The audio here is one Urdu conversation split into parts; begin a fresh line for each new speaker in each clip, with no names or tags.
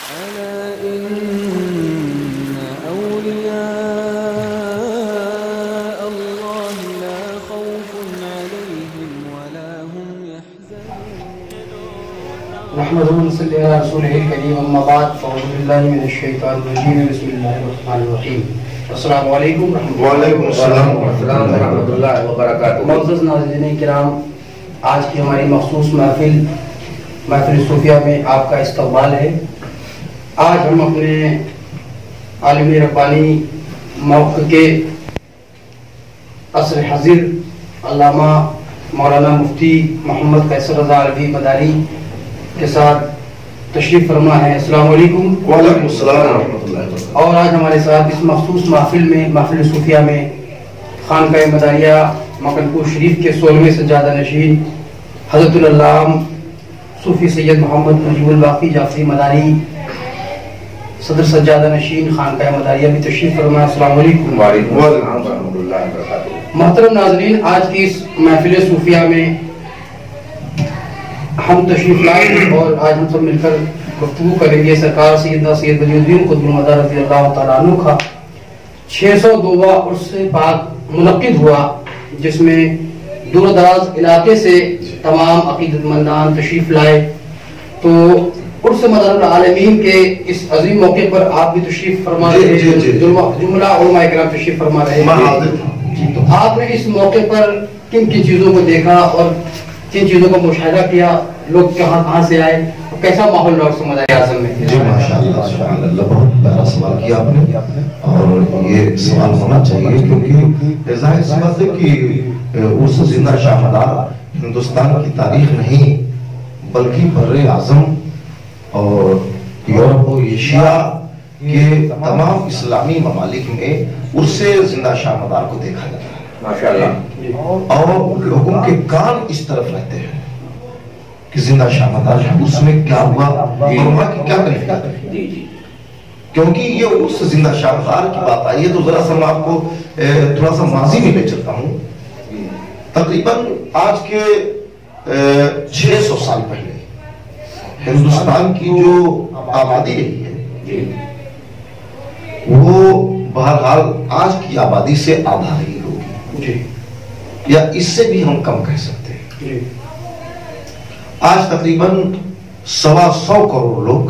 ألا إن أولياء الله لا خوف عليهم ولا هم يحزنون.
نحمده ونصلي على رسوله الكريم أما بعد فأعوذ بالله من الشيطان الرجيم بسم الله الرحمن الرحيم. السلام علیکم ورحمۃ اللہ.
وعلیکم السلام ورحمۃ اللہ وبرکاتہ.
معزز ناظرین کرام، آج کی ہماری مخصوص محفل صوفیہ میں آپ کا استقبال ہے. آج ہم اپنے عالم ربانی موقع کے عصر حاضر علامہ مولانا مفتی محمد قیصر رضا علوی مداری کے ساتھ تشریف فرما ہے. السلام علیکم.
وعلیکم السلام ورحمۃ اللہ وبرکاتہ.
اور آج ہمارے ساتھ اس مخصوص محفل صوفیہ میں خانقاہ مداریہ مکن پور شریف کے 16ویں سجادہ نشین حضرت العلامہ صوفی سید محمد مجیب الباقی جعفری مداری صدر سجادہ نشین خانقاہ مداریہ بھی تشریف فرما. السلام علیکم.
وعلیکم السلام ورحمۃ اللہ وبرکاتہ.
محترم ناظرین، آج کی اس محفل صوفیہ میں ہم تشریف لائے ہیں اور آج ہم سب مل کر گفتگو کریں گے سرکار سیدنا سید ولی الدین قطب المدار رضی اللہ تعالیٰ عنہ کا 602واں عرس پاک منعقد ہوا، جس میں دور دراز علاقے سے تمام عقیدت مندان تشریف لائے. تو عرس مدار العالمین کے اس عظیم موقع پر آپ بھی تشریف فرما رہے ہیں. جملہ علماء کرام تشریف فرما رہے ہیں. تو آپ نے اس موقع پر کن کن چیزوں کو دیکھا اور کن چیزوں کا مشاہدہ کیا؟ لوگ کہاں سے آئے؟ کیسا ماحول رہا عرس مدار اعظم میں؟
جی ماشاءاللہ ماشاءاللہ، بہت پیارا سوال کیا آپ نے، اور یہ سوال ہونا چاہیے کیونکہ ظاہر سی بات ہے کہ عرس زندہ شاہ مدار ہندوستان کی تاریخ نہیں بلکہ بر اعظم اور یورپ و ایشیا کے تمام اسلامی ممالک میں عرس زندہ شاہ مدار کو دیکھا جاتا ہے ماشاءاللہ. اور لوگوں کے کان اس طرف رہتے ہیں کہ زندہ شاہ مدار اس میں کیا ہوا اور وہاں کی کیا کیفیت ہے. کیونکہ یہ عرس زندہ شاہ مدار کی بات آئی ہے تو ذرا سا میں آپ کو تھوڑا سا ماضی میں لے چلتا ہوں. تقریباً آج کے 600 سال پہلے ہندوستان کی جو آبادی رہی ہے وہ بہرحال آج کی آبادی سے آدھا رہی ہوگی یا اس سے بھی ہم کم کہہ سکتے ہیں. آج تقریباً 125 کروڑ لوگ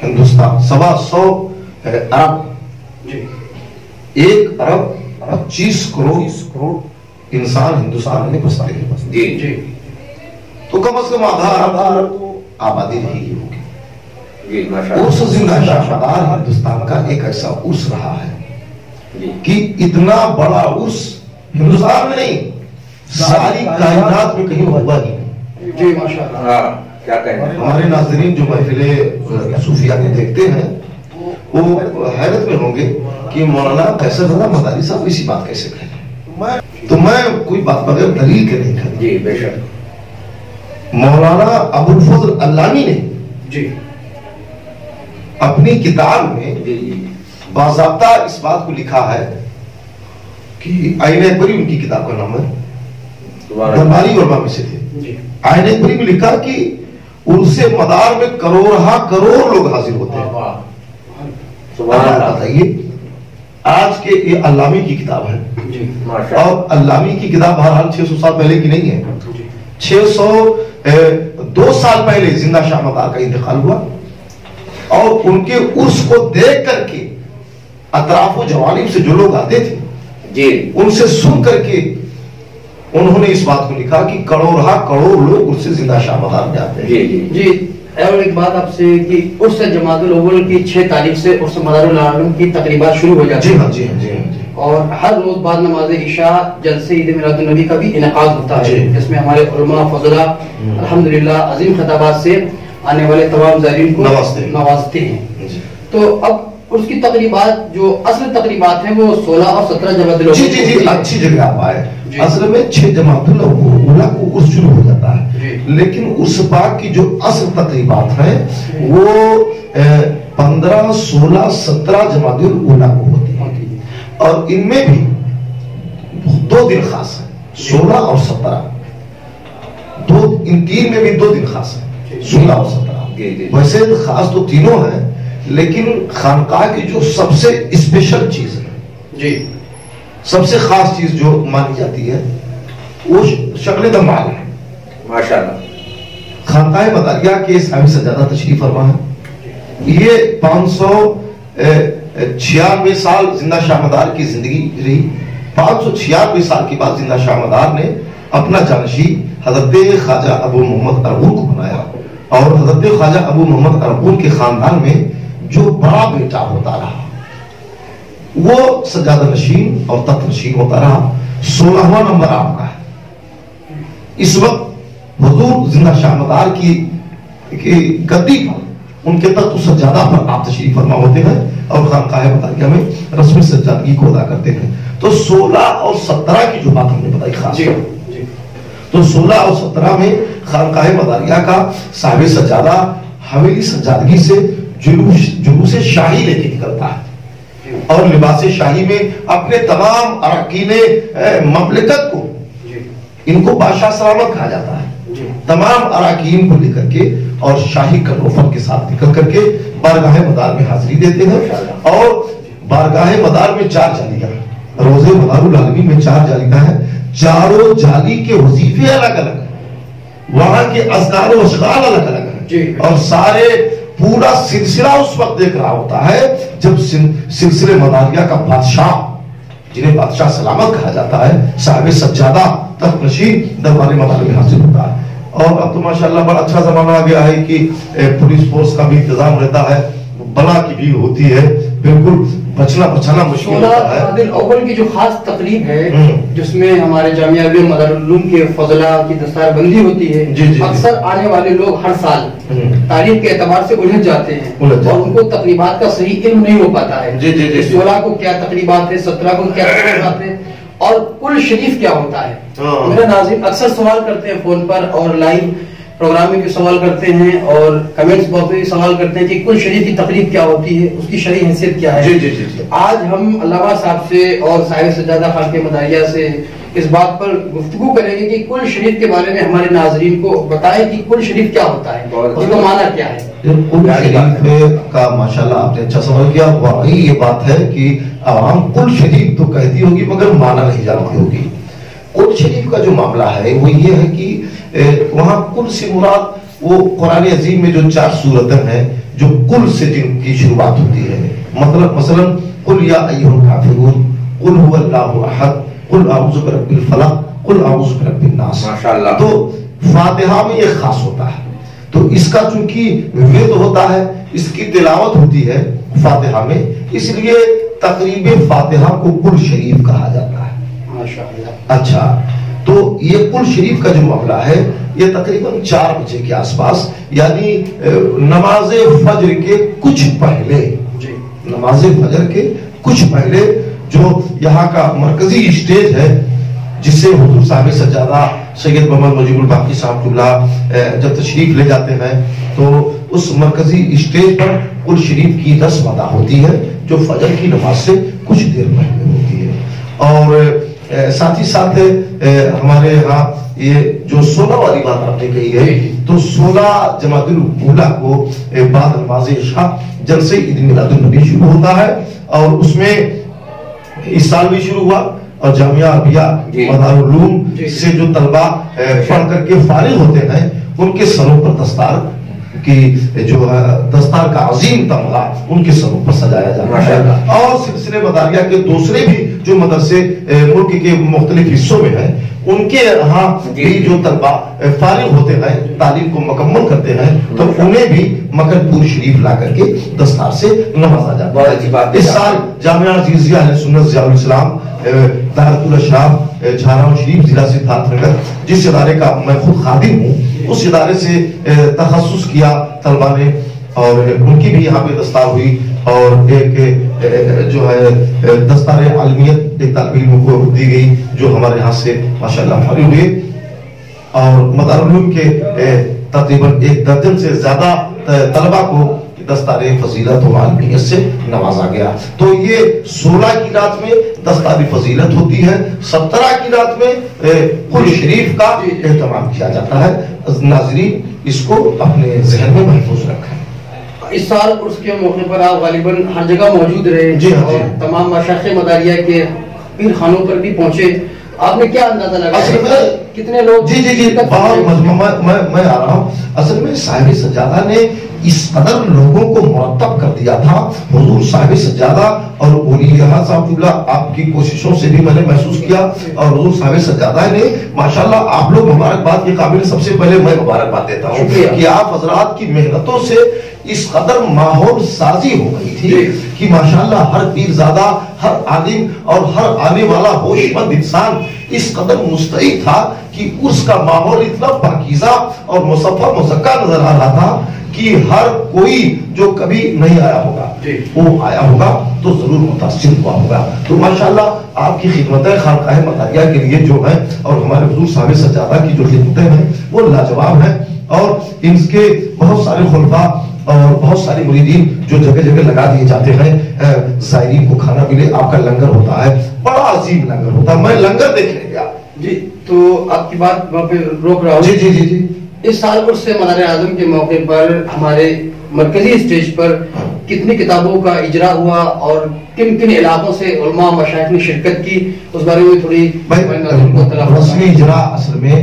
ہندوستان 125 ارب 1 ارب 25 کروڑ انسان ہندوستان میں بستے ہیں. تو کم از کم آدھا ارب آبادی رہی ہوگی. عرس زندہ شاہ مدار ہندوستان کا ایک ایسا عرس رہا ہے کہ اتنا بڑا عرس ہندوستان میں نہیں ساری کائنات میں کہیں ہوا ہی نہیں.
جی ماشاءاللہ.
ہمارے ناظرین جو محفل صوفیہ میں دیکھتے ہیں وہ حیرت میں ہوں گے کہ مولانا قیصر رضا مداری صاحب اسی بات کیسے کہیں. تو میں کوئی بات بغیر دلیل کے نہیں کہتا.
جی بے شک.
مولانا ابو الفضل علانی نے
جی
اپنی کتاب میں باضابطہ اس بات کو لکھا ہے کہ آئین اکبری ان کی کتاب کا نام ہے، درباری علماء میں سے تھے. آئین اکبری میں لکھا کہ عرس مدار میں کروڑ لوگ حاضر ہوتے ہیں. بتائیے آج کے یہ علامی کی کتاب ہے اور علامی کی کتاب بہرحال 600 سال پہلے کی نہیں ہے. 602 سال پہلے زندہ شاہ مدار کا انتقال ہوا اور ان کے عرس کو دیکھ کر کے اطراف و جوانب سے جو لوگ آتے تھے ان سے سن کر کے انہوں نے اس بات کو لکھا کہ کروڑ لوگ عرس زندہ شاہ مدار میں آتے ہیں.
جی اور ایک بات آپ سے کہ عرس جماعت الاول کی 6 تاریخ سے عرس مدار العالمین کی تقریبات شروع ہو جاتی ہیں.
جی ہاں.
اور ہر روز بعد نماز عشاء جلسے عید میلاد النبی کا بھی انعقاد ہوتا ہے جس میں ہمارے علماء فضلاء الحمدللہ عظیم خطابات سے آنے والے تمام زائرین کو نوازتے ہیں. تو اب اس کی تقریبات جو اصل تقریبات ہیں وہ 16 اور 17 جماعت الاول.
جی اچھی جگہ آپ آئے. اصل میں 6 جماعت الاول کو عرس شروع ہو جاتا ہے لیکن عرس پاک کی جو اصل تقریبات ہیں وہ 15 16 17 جماعت الاول کو ہوتی ہیں اور ان میں بھی 2 دن خاص ہیں 16 اور 17. ان 3 میں بھی 2 دن خاص ہیں 16 اور 17. ویسے خاص تو تینوں ہیں لیکن خانقاہ کی جو سب سے اسپیشل چیز ہے
جی
سب سے خاص چیز جو مانی جاتی ہے وہ شکل دمال ہے
ماشاءاللہ.
خانقاہ مداریہ کے صاحب سجادہ تشریف فرما ہے. یہ 596 سال زندہ شاہ مدار کی زندگی رہی. 596 سال کے بعد زندہ شاہ مدار نے اپنا جانشی حضرت خواجہ ابو محمد ارغون کو بنایا اور حضرت خواجہ ابو محمد ارغون کے خاندان میں جو بڑا بیٹا ہوتا رہا وہ سجادہ نشین اور تخت نشین ہوتا رہا. 16واں نمبر آپ کا ہے. اس وقت حضور زندہ شاہ مدار کی گدی پر ان کے تخت سجادہ پر آپ تشریف فرما ہوتے ہیں اور خانقاہ مداریہ میں رسم سجادگی کو ادا کرتے ہیں. تو 16 اور 17 کی جو بات ہم نے بتائی خاص تو 16 اور 17 میں خانقاہ مداریہ کا صاحب سجادہ حویلی سجادگی سے جلوس شاہی لے کے نکلتا ہے اور لباس شاہی میں اپنے تمام اراکین مملکت کو ان کو بادشاہ سلامت کہا جاتا ہے تمام اراکین کو لے کر کے اور شاہی کنوفر کے ساتھ نکل کر کے بارگاہ مدار میں حاضری دیتے ہیں. اور بارگاہ مدار میں 4 جالیاں روزے مدار العالمین میں 4 جالیاں ہیں. چاروں جالی کے وظیفے الگ الگ ہیں وہاں کے اذکار و اشغال الگ الگ ہیں اور سارے پورا سلسلہ اس وقت دیکھ رہا ہوتا ہے جب سلسلے مداریہ کا بادشاہ جنہیں بادشاہ سلامت کہا جاتا ہے صاحب سجادہ تخت نشین دربار مدار میں حاضر ہوتا ہے. اور اب تو ماشاءاللہ بڑا اچھا زمانہ آ گیا ہے کہ پولیس فورس کا بھی انتظام رہتا ہے بلا کی بھی ہوتی ہے بالکل بچنا بچانا مشکل ہوتا ہے.
16 ربیع الاول کی جو خاص تقریب ہے جس میں ہمارے جامعہ مدار العلوم کے فضلاء کی دستار بندی ہوتی ہے اکثر آنے والے لوگ ہر سال تاریخ کے اعتبار سے الجھ جاتے ہیں اور ان کو تقریبات کا صحیح علم نہیں ہو پاتا ہے. 16 کو کیا تقریبات ہے 17 کو کیا تقریبات ہے اور کل شریف کیا ہوتا ہے. میرا ناظرین اکثر سوال کرتے ہیں فون پر اور لائیو پروگرام میں بھی سوال کرتے ہیں اور کمنٹس باکس میں بھی سوال کرتے ہیں کہ کل شریف کی تقریب کیا ہوتی ہے اس کی شرعی حیثیت کیا ہے. آج ہم علامہ صاحب سے اور صاحب سجادہ خانقاہ مداریہ سے اس بات پر گفتگو کریں گے کہ کل شریف کے بارے میں ہمارے ناظرین کو بتائیں کہ کل شریف کیا ہوتا ہے اس کا معنی کیا ہے.
کل شریف کا ماشاءاللہ آپ نے اچھا سوال کیا. واقعی یہ بات ہے کہ عوام کل شریف تو کہتی ہوگی مگر معنی نہیں جانتی ہوگی. کل شریف کا جو معاملہ ہے وہ یہ ہے کہ وہاں کل سے مراد وہ قرآن عظیم میں جو 4 سورتیں ہیں جو کل سے جن کی شروعات ہوتی ہے مثلا قل یا ایھا الکافرون قل هو اللہ احد قل اعوذ برب الفلق قل اعوذ برب الناس. تو فاتحہ میں یہ خاص ہوتا ہے تو اس کا چونکہ ورد ہوتا ہے اس کی تلاوت ہوتی ہے فاتحہ میں اس لیے تقریب فاتحہ کو کل شریف کہا جاتا ہے. اچھا تو یہ کل شریف کا جو معاملہ ہے یہ تقریباً 4 بجے کے آس پاس یعنی نماز فجر کے کچھ پہلے نماز فجر کے کچھ پہلے جو یہاں کا مرکزی اسٹیج ہے جس سے حضور صاحب سجادہ سید محمد مجیب الباقی صاحب قبلہ جب تشریف لے جاتے ہیں تو اس مرکزی اسٹیج پر کل شریف کی رسم ادا ہوتی ہے جو فجر کی نماز سے کچھ دیر پہلے ہوتی ہے. اور ساتھ ہی ساتھ ہمارے ہاں یہ جو 16 والی بات آپ نے کہی ہے تو 16 جمادی الاولیٰ کو بعد نماز عشاء جلسہ عید میلاد النبی شروع ہوتا ہے اور اس میں اس سال بھی شروع ہوا اور جامعہ عربیہ مدار العلوم سے جو طلبہ پڑھ کر کے فارغ ہوتے ہیں ان کے سروں پر دستار کی جو دستار کا عظیم تمغہ ان کے سروں پر سجایا جاتا ہے. اور سلسلے مداریہ کے دوسرے بھی جو مدرسے ملک کے مختلف حصوں میں ہیں ان کے یہاں بھی جو طلبہ فارغ ہوتے ہیں تعلیم کو مکمل کرتے ہیں تو انہیں بھی مگر پور شریف لا کر کے دستار سے نوازا جاتا ہے. اس سال جامعہ عزیزیہ اہل سنت ضیاء الاسلام دارت الاشراف جھارام شریف ضلع سدھارتھ نگر جس ادارے کا میں خود خادم ہوں اس ادارے سے تخصص کیا طلبہ نے اور ان کی بھی یہاں پہ دستار ہوئی اور ایک جو ہے دستار عالمیت ایک طالب علم کو دی گئی جو ہمارے یہاں سے ماشاءاللہ فارغ ہوئے اور مدار العلوم کے تقریباً 1 درجن سے زیادہ طلبہ کو دستار فضیلت و عالمیت سے نوازا گیا. تو یہ 16 کی رات میں دستار فضیلت ہوتی ہے 17 کی رات میں کل شریف کا اہتمام کیا جاتا ہے. ناظرین اس کو اپنے ذہن میں محفوظ رکھیں.
اس سال عرس کے موقع پر آپ غالباً ہر جگہ موجود رہے
جی ہاں،
اور تمام مشائخ مداریہ کے پیر خانوں پر بھی پہنچے. آپ نے کیا اندازہ لگایا کتنے لوگ؟
جی بہت میں آ رہا ہوں. اصل میں صاحب سجادہ نے اس قدر لوگوں کو مرتب کر دیا تھا. حضور صاحب سجادہ اور اولیاء صاحب اللہ آپ کی کوششوں سے بھی میں نے محسوس کیا, اور حضور صاحب سجادہ نے ماشاءاللہ آپ لوگ مبارکباد کے قابل. سب سے پہلے میں مبارکباد دیتا ہوں کہ آپ حضرات کی محنتوں سے اس قدر ماحول سازی ہو گئی تھی کہ ماشاءاللہ ہر پیر زادہ, ہر عالم اور ہر آنے والا ہوش مند انسان اس قدر مستعد تھا کہ اس کا ماحول اتنا پاکیزہ اور مصفہ مزکہ نظر آ رہا تھا کہ ہر کوئی جو کبھی نہیں آیا ہوگا وہ آیا ہوگا تو ضرور متاثر ہوا ہوگا. تو ماشاءاللہ آپ کی خدمتیں خانقاہ مداریہ کے لیے جو ہیں اور ہمارے حضور صاحب سجادہ کی جو خدمتیں ہیں وہ لاجواب ہیں, اور ان کے بہت سارے خلفاء اور بہت سارے مریدین جو جگہ جگہ لگا دیے جاتے ہیں. زائرین کو کھانا ملے, آپ کا لنگر ہوتا ہے, بڑا عظیم لنگر ہوتا ہے. میں لنگر دیکھنے گیا.
جی تو آپ کی بات وہاں پہ روک رہا ہوں.
جی
اس سال عرس مدار اعظم کے موقع پر ہمارے مرکزی اسٹیج پر کتنی کتابوں کا اجرا ہوا اور کن کن علاقوں سے علماء مشائخ نے شرکت کی, اس بارے میں تھوڑی
رسمی اجرا. اصل میں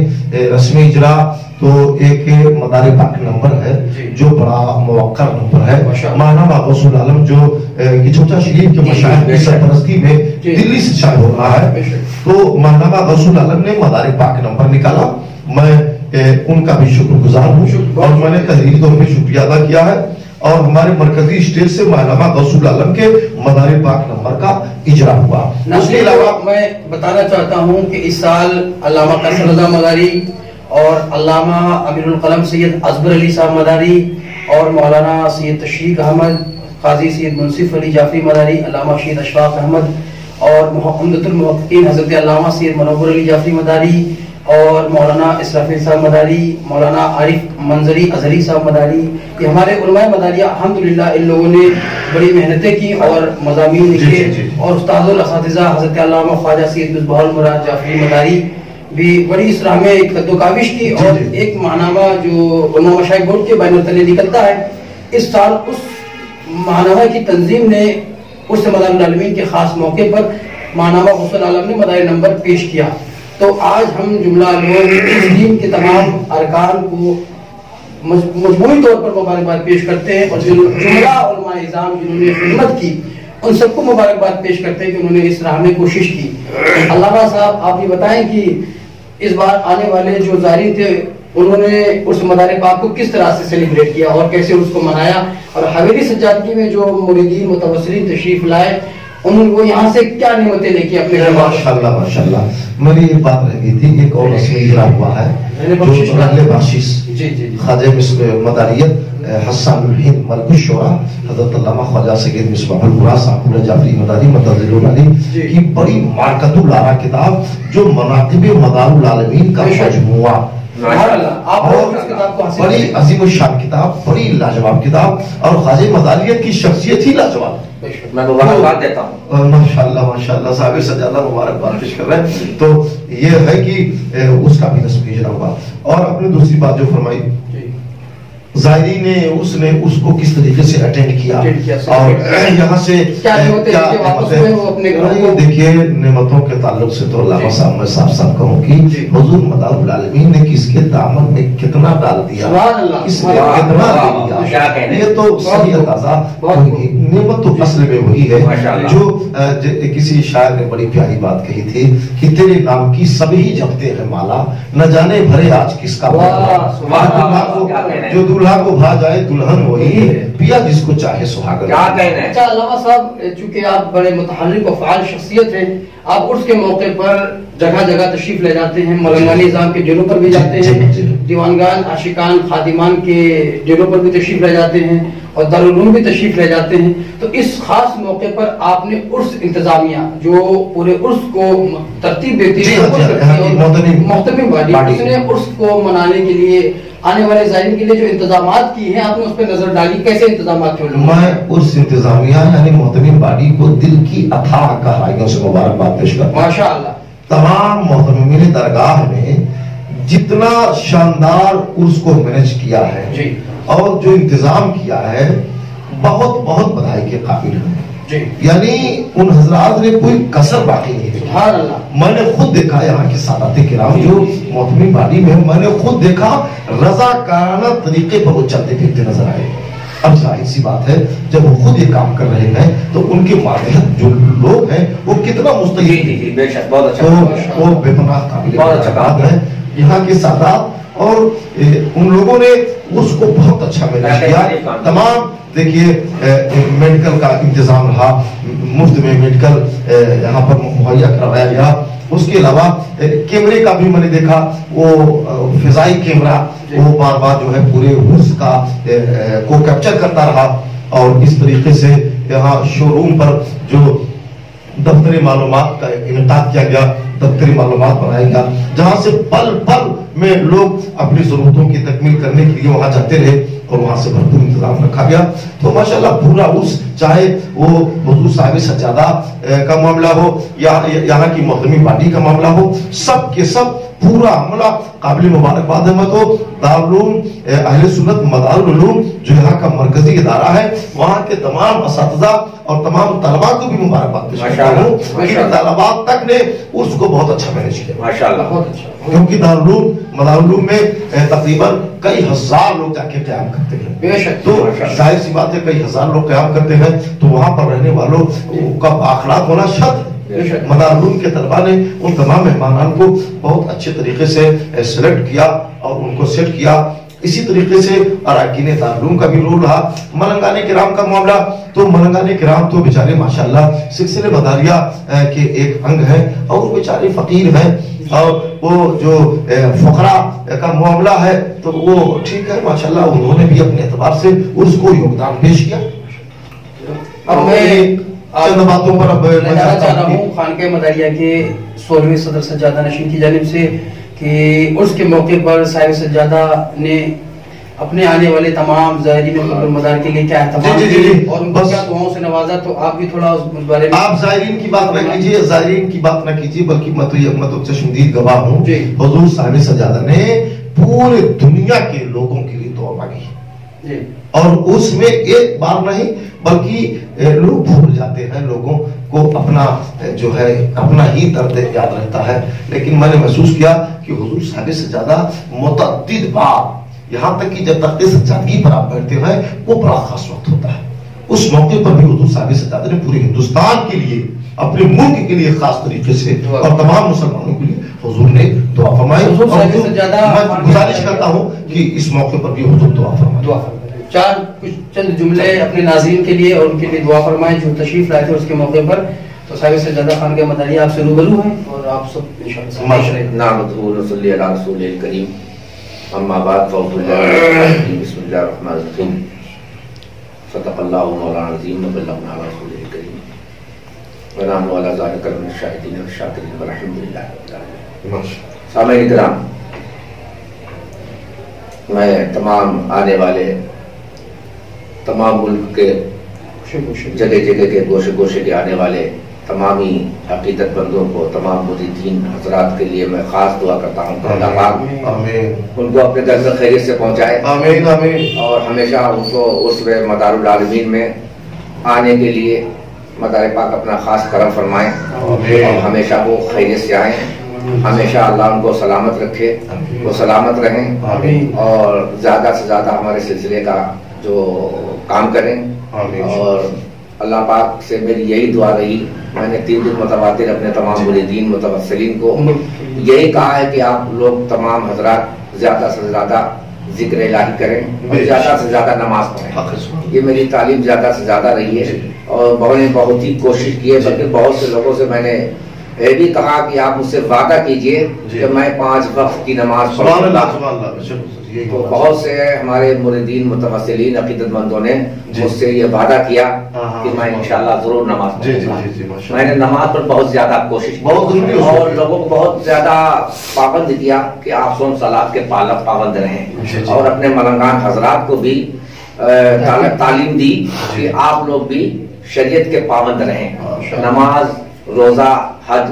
رسمی اجرا تو ایک مدار پاک نمبر ہے جو بڑا موقر نمبر ہے. مولانا غوث العالم جو چوٹا شریف کے مشائخ کی سرپرستی میں دلی سے شائع ہو رہا ہے, تو مولانا غوث العالم نے مدار پاک نمبر نکالا. میں ان کا بھی شکر گزار ہوں اور میں نے تحریری طور پہ شکریہ ادا کیا ہے, اور ہمارے مرکزی اسٹیج سے مولانا غوث العالم کے مدار پاک نمبر کا اجرا ہوا.
اس کے علاوہ میں بتانا چاہتا ہوں کہ اس سال علامہ قیصر رضا مداری اور علامہ امیر القلم سید اصغر علی صاحب مداری اور مولانا سید تشریق احمد, قاضی سید منصف علی جعفری مداری, علامہ شہید اشفاق احمد اور عمدۃ المحققین حضرت علامہ سید منور علی جعفری مداری اور مولانا اسرافیل صاحب مداری, مولانا عارف منظری ازہری صاحب مداری. یہ ہمارے علماء مداریہ الحمدللہ ان لوگوں نے بڑی محنتیں کی اور مضامین لکھے, اور استاد الاساتذہ حضرت علامہ خواجہ سید مصباح المراد جعفری مداری بھی بڑی اس راہ میں قد و کاوش کی. اور ایک ماہنامہ جو علماء مشائخ بورڈ کے بین التنی نکلتا ہے, اس سال اس ماہنامہ کی تنظیم نے اس مدار العالمین کے خاص موقع پر ماہنامہ غوث العالم نے مدار نمبر پیش کیا. تو آج ہم جملہ لوگ اس دین کے تمام ارکان کو مجموعی طور پر مبارکباد پیش کرتے ہیں, اور جملہ علماء اعظام جنہوں نے خدمت کی ان سب کو مبارکباد پیش کرتے ہیں کہ انہوں نے اس راہ میں کوشش کی. علامہ صاحب آپ یہ بتائیں کہ اس بار آنے والے جو زائرین تھے انہوں نے اس مدار پاک کو کس طرح سے سیلیبریٹ کیا اور کیسے اس کو منایا, اور حویلی سجادگی میں جو مریدین متوسلین تشریف لائے انہوں وہ یہاں سے کیا نعمتیں لے کے اپنے گھر.
ماشاءاللہ میری یہ بات رہ گئی تھی. ایک اور رسمی اجرا ہوا ہے جو اہل بخشش خواجہ مداریت حسان الہند ملک الشورا حضرت علامہ خواجہ سید مصباح المراد صاحب جعفری مداری مدد علی کی بڑی مارکت العرا کتاب جو مناقب مدار العالمین کا مجموعہ, بڑی عظیم الشان کتاب, بڑی لاجواب کتاب, اور خواجہ مداریت کی شخصیت ہی لاجواب.
میں مبارکباد دیتا ہوں.
ماشاءاللہ صاحب سجادہ مبارکباد پیش کر رہے ہیں. تو یہ ہے کہ اس کا بھی رسمی اجرا ہوا. اور اپنی دوسری بات جو فرمائی زائرین نے اس کو کس طریقے سے اٹینڈ کیا اور یہاں سے دیکھیے نعمتوں کے تعلق سے تو علامہ صاحب میں صاف صاف کہوں کہ حضور مدار العالمین نے کس کے دامن میں کتنا ڈال دیا, کس نے کتنا دے دیا. یہ تو صحیح اندازہ نعمت تو اصل میں وہی ہے جو کسی شاعر نے بڑی پیاری بات کہی تھی کہ تیرے نام کی سبھی جپتے ہیں مالا, نہ جانے بھرے آج کس کا جو دلہا کو بھا جائے دلہن وہی ہے, پیا جس کو چاہے سہاگر.
کیا کہنا ہے.
اچھا علامہ صاحب, چونکہ آپ بڑے متحرک و فعال شخصیت ہیں, آپ عرس کے موقع پر جگہ جگہ تشریف لے جاتے ہیں, ملنگانی نظام کے جیلوں پر بھی جاتے ہیں, دیوانگان عاشقان خادمان کے جیلوں پر بھی تشریف لے جاتے ہیں, اور دارالعلوم بھی تشریف لے جاتے ہیں. تو اس خاص موقع پر آپ نے عرس انتظامیہ جو پورے عرس کو ترتیب دیتی ہے محتمم باڈی, اس نے عرس کو منانے کے لیے آنے والے زائرین کے لیے جو انتظامات کی ہیں آپ نے اس پہ نظر ڈالی, کیسے انتظامات تھے؟
میں اس انتظامیہ یعنی محتمم باڈی کو دل کی اتھاہ گہرائیوں سے مبارکباد پیش کرتا ہوں.
ماشاءاللہ
تمام محتممین درگاہ نے جتنا شاندار عرس کو مینج کیا ہے اور جو انتظام کیا ہے بہت بہت بدائی کے قابل ہیں
جی.
یعنی ان حضرات نے کوئی کسر باقی نہیں دی.
سبحان اللہ.
میں نے خود دیکھا یہاں کے سادات کرام جو محترم باڈی میں میں نے خود دیکھا رضاکارانہ طریقے پر وہ چلتے پھرتے نظر آئے. اب ظاہر سی بات ہے جب وہ خود یہ کام کر رہے ہیں تو ان کے ماتحت جو لوگ ہیں وہ کتنا مستحق ہیں.
بے شک بہت اچھا.
تو وہ بے پناہ قابل بات ہے. یہاں کے سادات اور ان لوگوں نے اس کو بہت اچھا مینج کیا. تمام دیکھیے میڈیکل کا انتظام رہا, مفت میں میڈیکل یہاں پر مہیا کروایا گیا. اس کے علاوہ کیمرے کا بھی میں نے دیکھا, وہ فضائی کیمرہ وہ بار بار جو ہے پورے حرس کا کو کیپچر کرتا رہا. اور اس طریقے سے یہاں شو روم پر جو دفتری معلومات کا انعقاد کیا گیا, دفتری معلومات بنایا گیا جہاں سے پل پل میں لوگ اپنی ضرورتوں کی تکمیل کرنے کے لیے وہاں جاتے رہے اور وہاں سے بھرپور انتظام رکھا گیا. تو ماشاءاللہ پورا اس چاہے وہ حضور صاحب سجادہ کا معاملہ ہو یا یہاں کی محترم باڈی کا معاملہ ہو, سب کے سب پورا عملہ قابل مبارکباد ہے. میں تو دارالعلوم اہل سنت مدارالعلوم جو یہاں کا مرکزی ادارہ ہے وہاں کے تمام اساتذہ اور تمام طلباء کو بھی مبارکباد پیش کرتا ہوں کہ طلباء تک نے اس کو بہت اچھا مینج کیا
ماشاءاللہ.
بہت اچھا.
کیونکہ دارالعلوم مدارالعلوم میں تقریباً کئی ہزار لوگ جا کے قیام کرتے ہیں.
بے شک.
تو ظاہر سی بات ہے کئی ہزار لوگ قیام کرتے ہیں تو وہاں پر رہنے والوں کا اخلاق ہونا شرط. مدارالعلوم کے طلباء نے ان تمام مہمانان کو بہت اچھے طریقے سے سلیکٹ کیا اور ان کو سیٹ کیا. اسی طریقے سے اراکین دارالعلوم کا بھی رول رہا. ملنگان کرام کا معاملہ تو ملنگان کرام تو بیچارے ماشاءاللہ سلسلے مداریہ کے ایک انگ ہیں اور وہ بیچارے فقیر ہیں. اور وہ جو فقراء کا معاملہ ہے تو وہ ٹھیک ہے ماشاءاللہ انہوں نے بھی اپنے اعتبار سے اس کو یوگدان پیش کیا.
اب میں
چند باتوں پر اب
میں جانا چاہ رہا ہوں خانقاہ مداریہ کے 16ویں صدر سجادہ نشین کی جانب سے کہ اس کے موقع پر صاحب سجادہ نے اپنے آنے والے تمام زائرین قبر مزار کے لیے کیا اہتمام کیا اور ان کو کیا دعاؤں سے نوازا. تو آپ بھی تھوڑا اس بارے میں. آپ
زائرین کی بات نہ کیجیے, زائرین کی بات نہ کیجیے, بلکہ میں تو چشمدید گواہ ہوں. حضور صاحب سجادہ نے پورے دنیا کے لوگوں کے لیے دعا مانگی اور اس میں ایک بار نہیں بلکہ لوگ بھول جاتے ہیں, لوگوں کو اپنا جو ہے اپنا ہی درد یاد رہتا ہے. لیکن میں نے محسوس کیا کہ حضور صاحب سجادہ متعدد بار یہاں تک کہ جب تخت سجادگی پر آپ بیٹھتے ہیں وہ بڑا خاص وقت ہوتا ہے. اس موقع پر بھی حضور صاحب سجادہ نے پورے ہندوستان کے لیے اپنے ملک کے لیے خاص طریقے سے اور تمام مسلمانوں کے لیے حضور نے دعا فرمائی. میں گزارش کرتا ہوں کہ اس موقع پر بھی حضور دعا فرمائے.
کچھ چند جملے اپنے ناظرین کے لیے اور ان کے لیے دعا فرمائیں جو تشریف لائے تھے اس کے موقع پر. تو صاحب سجادہ خانقاہ مداریہ آپ سے روبرو ہیں اور آپ سب انشاءاللہ
نحمدہ ونصلی علی رسول الکریم. اما بعد فاعوذ باللہ من الشیطان الرجیم. بسم اللہ الرحمن الرحیم. صدق اللہ مولانا العظیم وبلغنا رسول الکریم ونحن علی ذلک من الشاہدین والشاکرین والحمد للہ رب العالمین. سامعین کرام, میں تمام آنے والے تمام ملک کے جگہ جگہ کے گوشے گوشے کے آنے والے تمامی عقیدت مندوں کو, تمام مریدین حضرات کے لیے میں خاص دعا کرتا ہوں کہ اللہ پاک ان کو اپنے در سے خیریت سے پہنچائے.
آمین آمین.
اور ہمیشہ ان کو اس مدار العالمین میں آنے کے لیے مدار پاک اپنا خاص کرم فرمائیں اور ہمیشہ وہ خیریت سے آئیں. ہمیشہ اللہ ان کو سلامت رکھے, وہ سلامت رہیں اور زیادہ سے زیادہ ہمارے سلسلے کا جو کام کریں. اور اللہ پاک سے میری یہی دعا رہی, میں نے 3 دن متواتر اپنے تمام مریدین متوسلین کو یہی کہا ہے کہ آپ لوگ تمام حضرات زیادہ سے زیادہ ذکر الہی کریں اور زیادہ سے زیادہ نماز پڑھیں. یہ میری تعلیم زیادہ سے زیادہ رہی ہے اور میں نے بہت ہی کوشش کی ہے, بلکہ بہت سے لوگوں سے میں نے یہ بھی کہا کہ آپ مجھ سے وعدہ کیجئے کہ میں 5 وقت کی نماز پڑھوں گا. تو بہت سے ہمارے مریدین متوسلین عقیدت مندوں نے مجھ سے یہ وعدہ کیا کہ میں انشاءاللہ ضرور نماز پڑھوں گا. میں نے نماز پر بہت زیادہ کوشش کی اور لوگوں کو بہت زیادہ پابند کیا کہ آپ سون صلاۃ کے پابند رہیں اور اپنے ملنگان حضرات کو بھی تعلیم دی کہ آپ لوگ بھی شریعت کے پابند رہیں. نماز, روزہ, حج